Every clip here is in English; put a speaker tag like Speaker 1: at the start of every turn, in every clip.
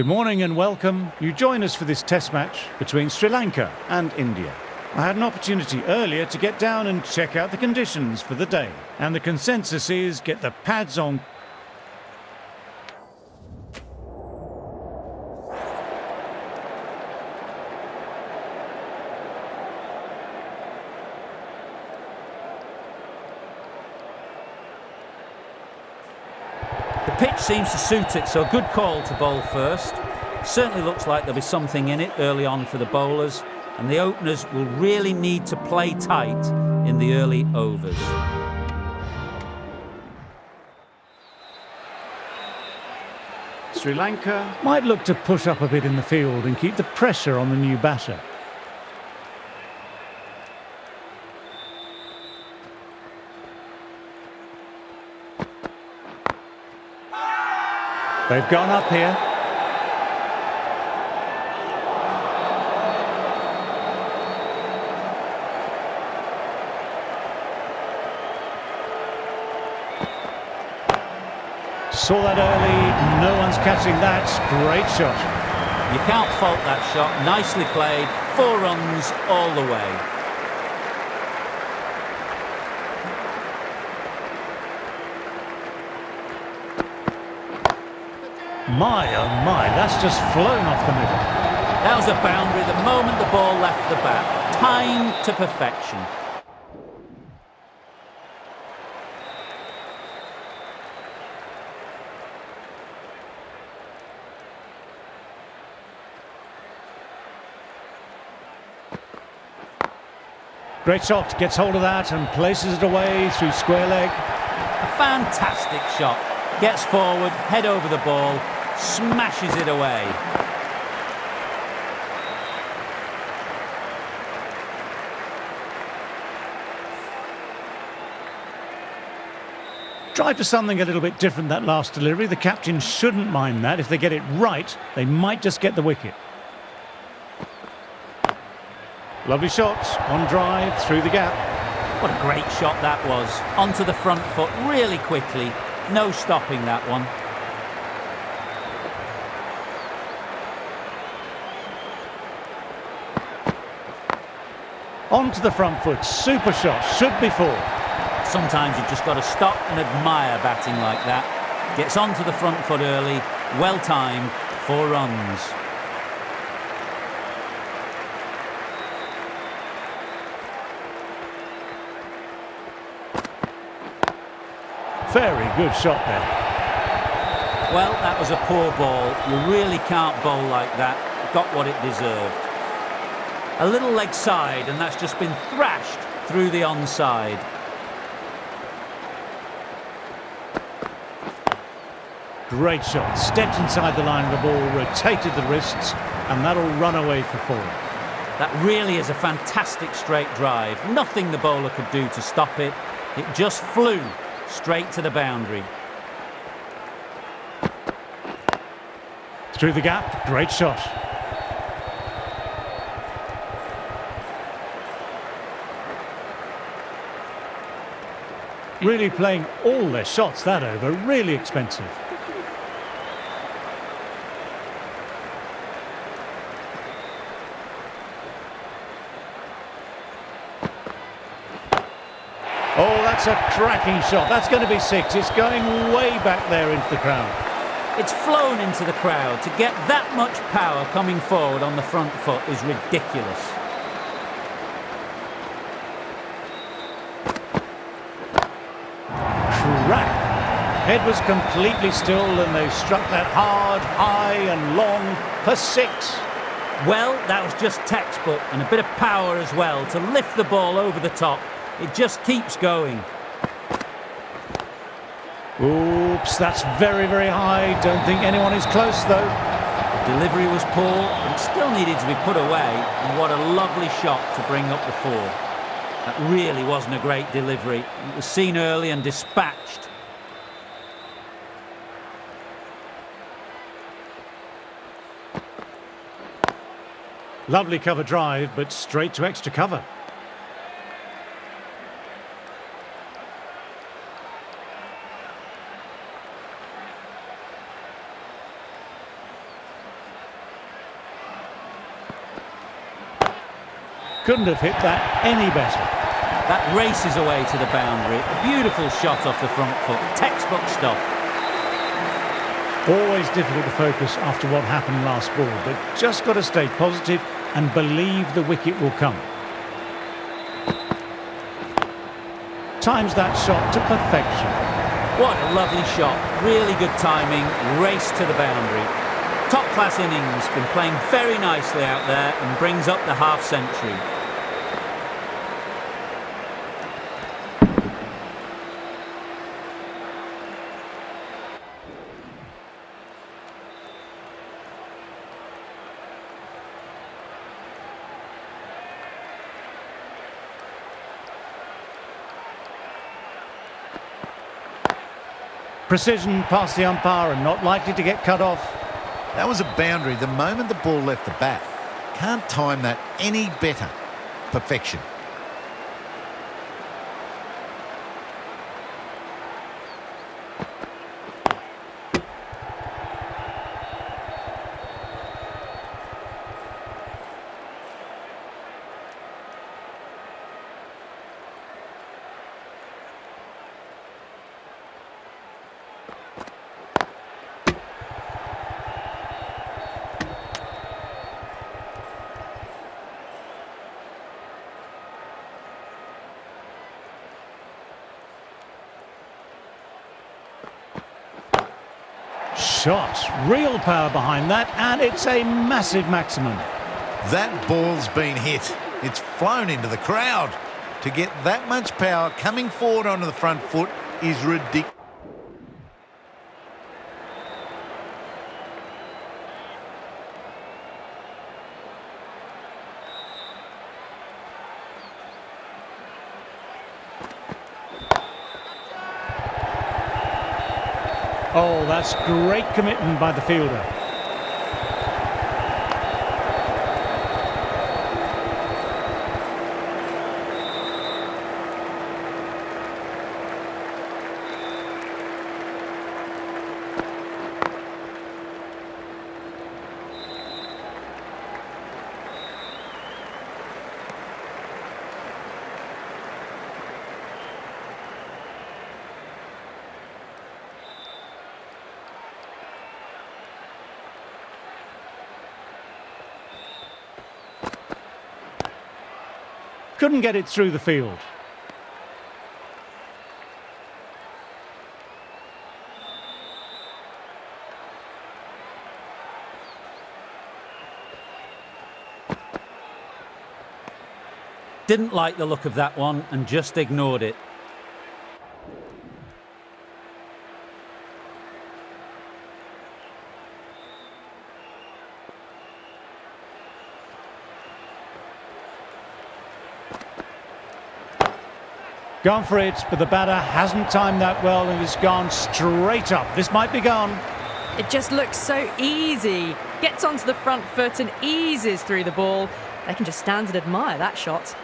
Speaker 1: Good morning and welcome. You join us for this test match between Sri Lanka and India. I had an opportunity earlier to get down and check out the conditions for the day. And the consensus is get the pads on.
Speaker 2: The pitch seems to suit it, so a good call to bowl first. Certainly looks like there'll be something in it early on for the bowlers, and the openers will really need to play tight in the early overs.
Speaker 1: Sri Lanka might look to push up a bit in the field and keep the pressure on the new batter. They've gone up here. Saw that early, no one's catching that. Great shot.
Speaker 2: You can't fault that shot. Nicely played. 4 runs all the way.
Speaker 1: My, oh my, that's just flown off the middle.
Speaker 2: That was a boundary the moment the ball left the bat. Timed to perfection.
Speaker 1: Great shot, gets hold of that and places it away through square leg.
Speaker 2: A fantastic shot. Gets forward, head over the ball, smashes it away.
Speaker 1: Tried for something a little bit different that last delivery. The captain shouldn't mind that. If they get it right, they might just get the wicket. Lovely shot, on drive, through the gap.
Speaker 2: What a great shot that was. Onto the front foot really quickly. No stopping that one.
Speaker 1: Onto the front foot, super shot, should be 4.
Speaker 2: Sometimes you've just got to stop and admire batting like that. Gets onto the front foot early, well timed, 4 runs.
Speaker 1: Very good shot there.
Speaker 2: Well, that was a poor ball. You really can't bowl like that. Got what it deserved. A little leg side, and that's just been thrashed through the onside.
Speaker 1: Great shot. Stepped inside the line of the ball, rotated the wrists, and that'll run away for 4.
Speaker 2: That really is a fantastic straight drive. Nothing the bowler could do to stop it. It just flew straight to the boundary.
Speaker 1: Through the gap, great shot. Really playing all their shots that over, really expensive. Oh, that's a cracking shot. That's going to be 6. It's going way back there into the crowd.
Speaker 2: It's flown into the crowd. To get that much power coming forward on the front foot is ridiculous.
Speaker 1: Crack. Head was completely still and they struck that hard, high and long for 6.
Speaker 2: Well, that was just textbook, and a bit of power as well to lift the ball over the top. It just keeps going.
Speaker 1: Oops, that's very, very high. Don't think anyone is close, though.
Speaker 2: The delivery was poor, but it still needed to be put away. And what a lovely shot to bring up the 4. That really wasn't a great delivery. It was seen early and dispatched.
Speaker 1: Lovely cover drive, but straight to extra cover. couldn't have hit that any better.
Speaker 2: That races away to the boundary. A beautiful shot off the front foot. Textbook stuff.
Speaker 1: Always difficult to focus after what happened last ball, but just got to stay positive and believe the wicket will come. Times that shot to perfection.
Speaker 2: What a lovely shot. Really good timing. Race to the boundary. Top-class innings. Been playing very nicely out there and brings up the half-century.
Speaker 1: Precision past the umpire and not likely to get cut off.
Speaker 3: That was a boundary the moment the ball left the bat. Can't time that any better. Perfection.
Speaker 1: Shot, real power behind that, and it's a massive maximum.
Speaker 3: That ball's been hit. It's flown into the crowd. To get that much power coming forward onto the front foot is ridiculous.
Speaker 1: Oh, that's great commitment by the fielder. Couldn't get it through the field.
Speaker 2: Didn't like the look of that one and just ignored it.
Speaker 1: Gone for it, but the batter hasn't timed that well and it's gone straight up. This might be gone.
Speaker 4: It just looks so easy. Gets onto the front foot and eases through the ball. They can just stand and admire that shot.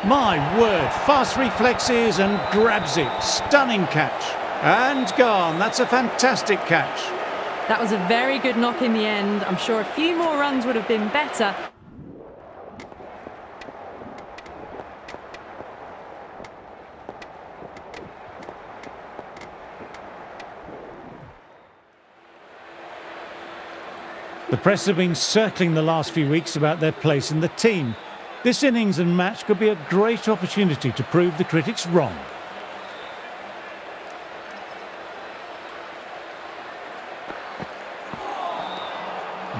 Speaker 1: My word, fast reflexes and grabs it. Stunning catch. And gone. That's a fantastic catch.
Speaker 4: That was a very good knock in the end. I'm sure a few more runs would have been better.
Speaker 1: The press have been circling the last few weeks about their place in the team. This innings and match could be a great opportunity to prove the critics wrong.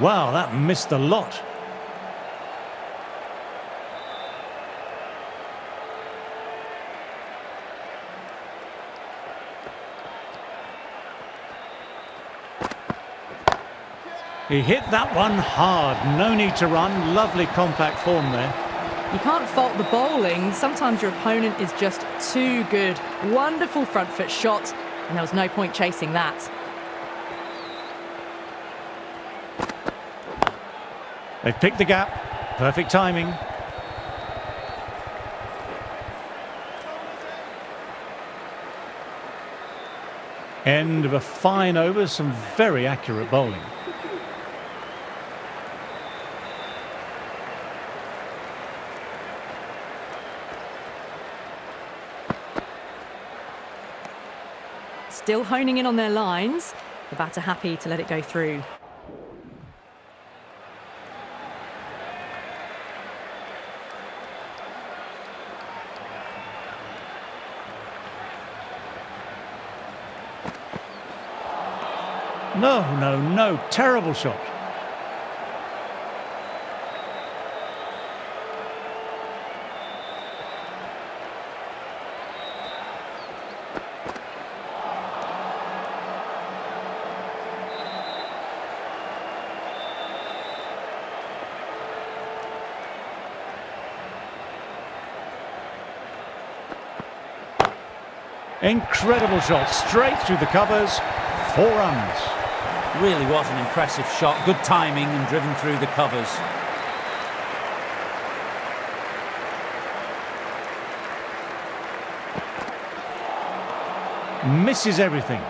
Speaker 1: Wow, that missed the lot. He hit that one hard. No need to run. Lovely compact form there.
Speaker 4: You can't fault the bowling. Sometimes your opponent is just too good. Wonderful front foot shot, and there was no point chasing that.
Speaker 1: They've picked the gap. Perfect timing. End of a fine over, some very accurate bowling.
Speaker 4: Still honing in on their lines. The batter happy to let it go through.
Speaker 1: No, terrible shot. Incredible shot, straight through the covers, 4 runs.
Speaker 2: Really was an impressive shot, good timing and driven through the covers.
Speaker 1: Misses everything.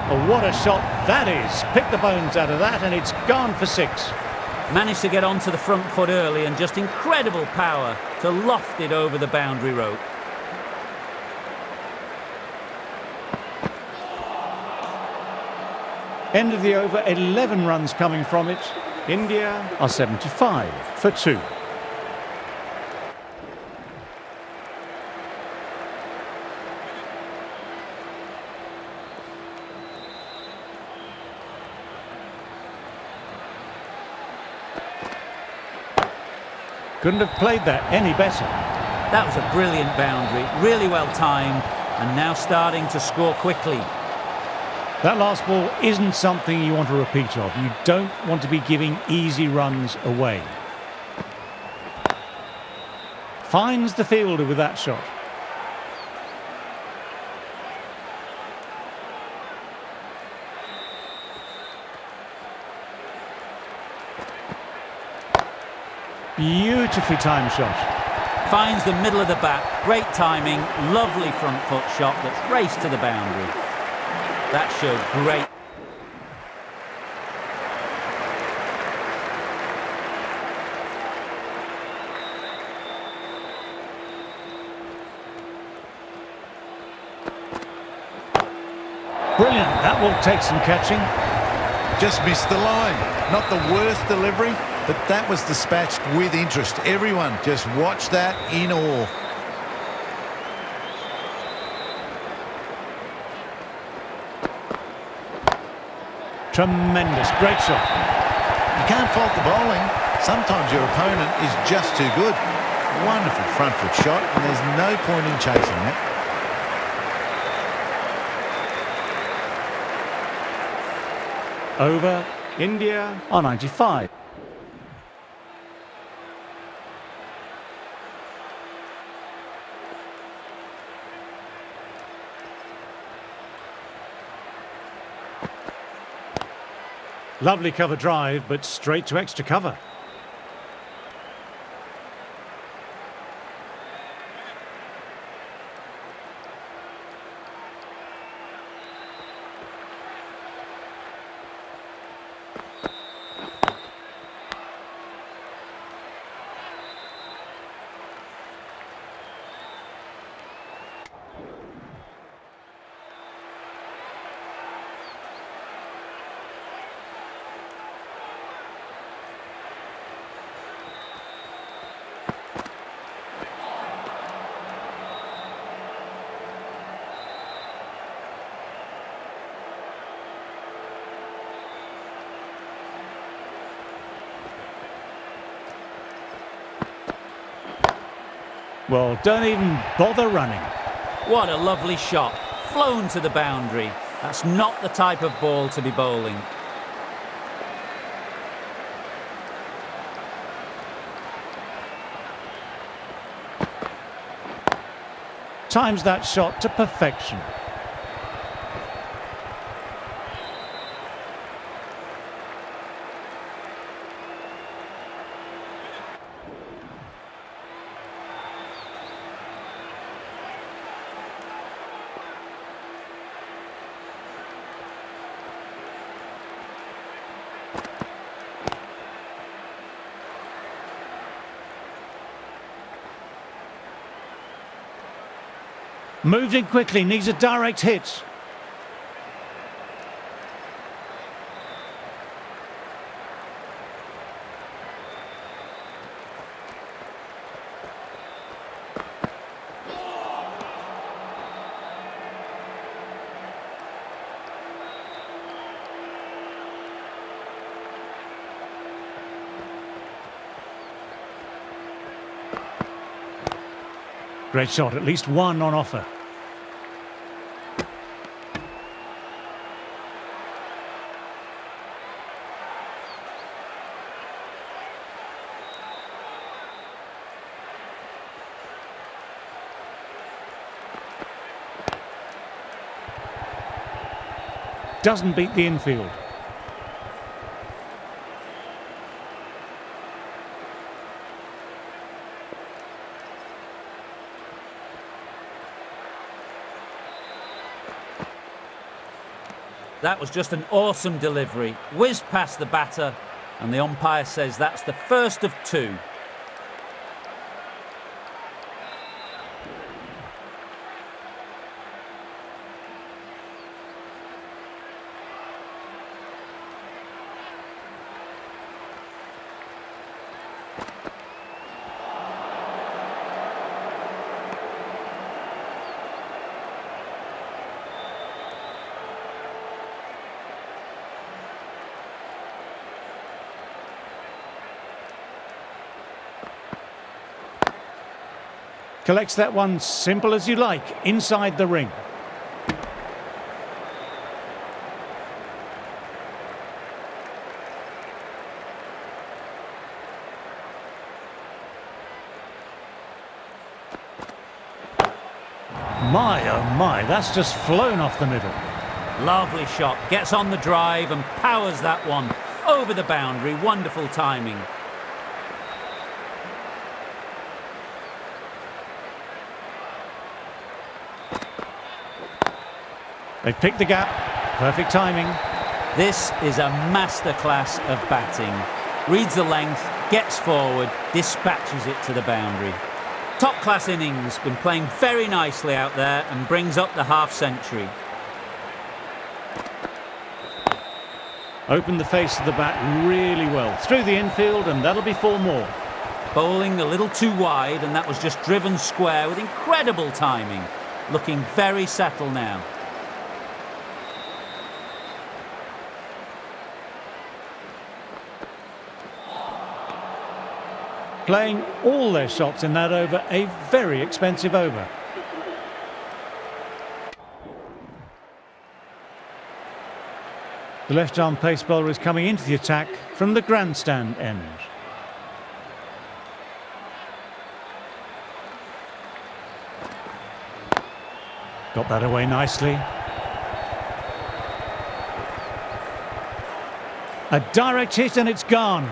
Speaker 1: Oh, what a shot that is. Pick the bones out of that and it's gone for 6.
Speaker 2: Managed to get onto the front foot early and just incredible power to loft it over the boundary rope.
Speaker 1: End of the over, 11 runs coming from it. India are 75 for 2. Couldn't have played that any better.
Speaker 2: That was a brilliant boundary, really well timed, and now starting to score quickly.
Speaker 1: That last ball isn't something you want to repeat of. You don't want to be giving easy runs away. Finds the fielder with that shot. Beautifully timed shot.
Speaker 2: Finds the middle of the bat, great timing, lovely front foot shot that's raced to the boundary. That showed great.
Speaker 1: Brilliant, that will take some catching.
Speaker 3: Just missed the line. Not the worst delivery, but that was dispatched with interest. Everyone just watched that in awe.
Speaker 1: Tremendous, great shot.
Speaker 3: You can't fault the bowling. Sometimes your opponent is just too good. Wonderful front foot shot, and there's no point in chasing that.
Speaker 1: Over, India are 95. Lovely cover drive, but straight to extra cover. Well, don't even bother running.
Speaker 2: What a lovely shot. Flown to the boundary. That's not the type of ball to be bowling.
Speaker 1: Times that shot to perfection. Moved in quickly, needs a direct hit. Great shot, at least one on offer. Doesn't beat the infield.
Speaker 2: That was just an awesome delivery. Whizzed past the batter, and the umpire says that's the first of two.
Speaker 1: Collects that one simple as you like, inside the ring. My, oh my, that's just flown off the middle.
Speaker 2: Lovely shot, gets on the drive and powers that one over the boundary. Wonderful timing.
Speaker 1: They've picked the gap. Perfect timing.
Speaker 2: This is a masterclass of batting. Reads the length, gets forward, dispatches it to the boundary. Top-class innings, been playing very nicely out there and brings up the half-century.
Speaker 1: Opened the face of the bat really well. Through the infield, and that'll be 4 more.
Speaker 2: Bowling a little too wide, and that was just driven square with incredible timing. Looking very settled now.
Speaker 1: Playing all their shots in that over, a very expensive over. The left-arm pace bowler is coming into the attack from the grandstand end. Got that away nicely. A direct hit and it's gone.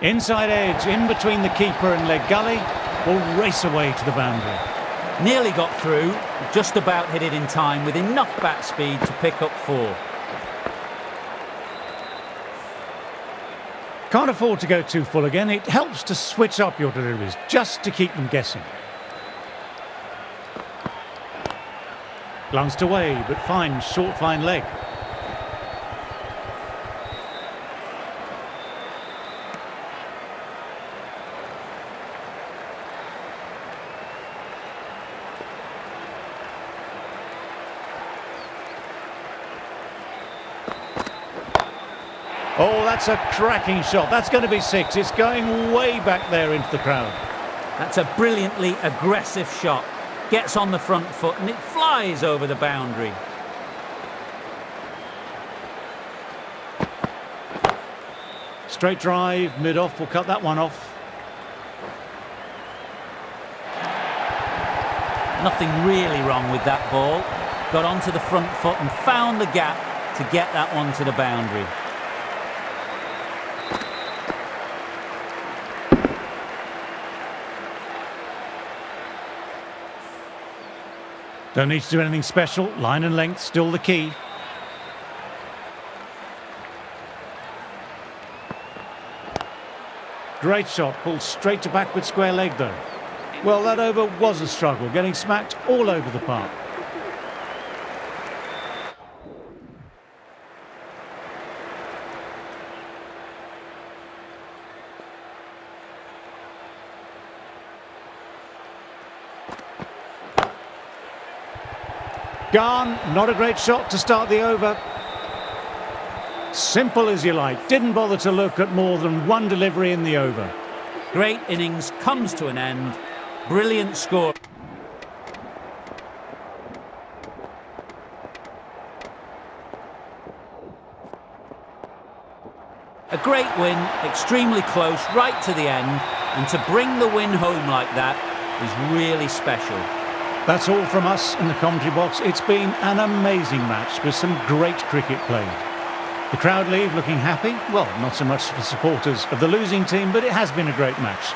Speaker 1: Inside edge, in between the keeper and leg gully, will race away to the boundary.
Speaker 2: Nearly got through, just about hit it in time with enough bat speed to pick up 4.
Speaker 1: Can't afford to go too full again. It helps to switch up your deliveries, just to keep them guessing. Glanced away, but fine, short, fine leg. Oh, that's a cracking shot. That's going to be 6. It's going way back there into the crowd.
Speaker 2: That's a brilliantly aggressive shot. Gets on the front foot and it flies over the boundary.
Speaker 1: Straight drive, mid-off will cut that one off.
Speaker 2: Nothing really wrong with that ball. Got onto the front foot and found the gap to get that one to the boundary.
Speaker 1: Don't need to do anything special. Line and length still the key. Great shot, pulled straight to backward square leg though. Well, that over was a struggle, getting smacked all over the park. Gone, not a great shot to start the over. Simple as you like, didn't bother to look at more than one delivery in the over.
Speaker 2: Great innings comes to an end. Brilliant score. A great win, extremely close, right to the end, and to bring the win home like that is really special.
Speaker 1: That's all from us in the commentary box. It's been an amazing match with some great cricket played. The crowd leave looking happy. Well, not so much for supporters of the losing team, but it has been a great match.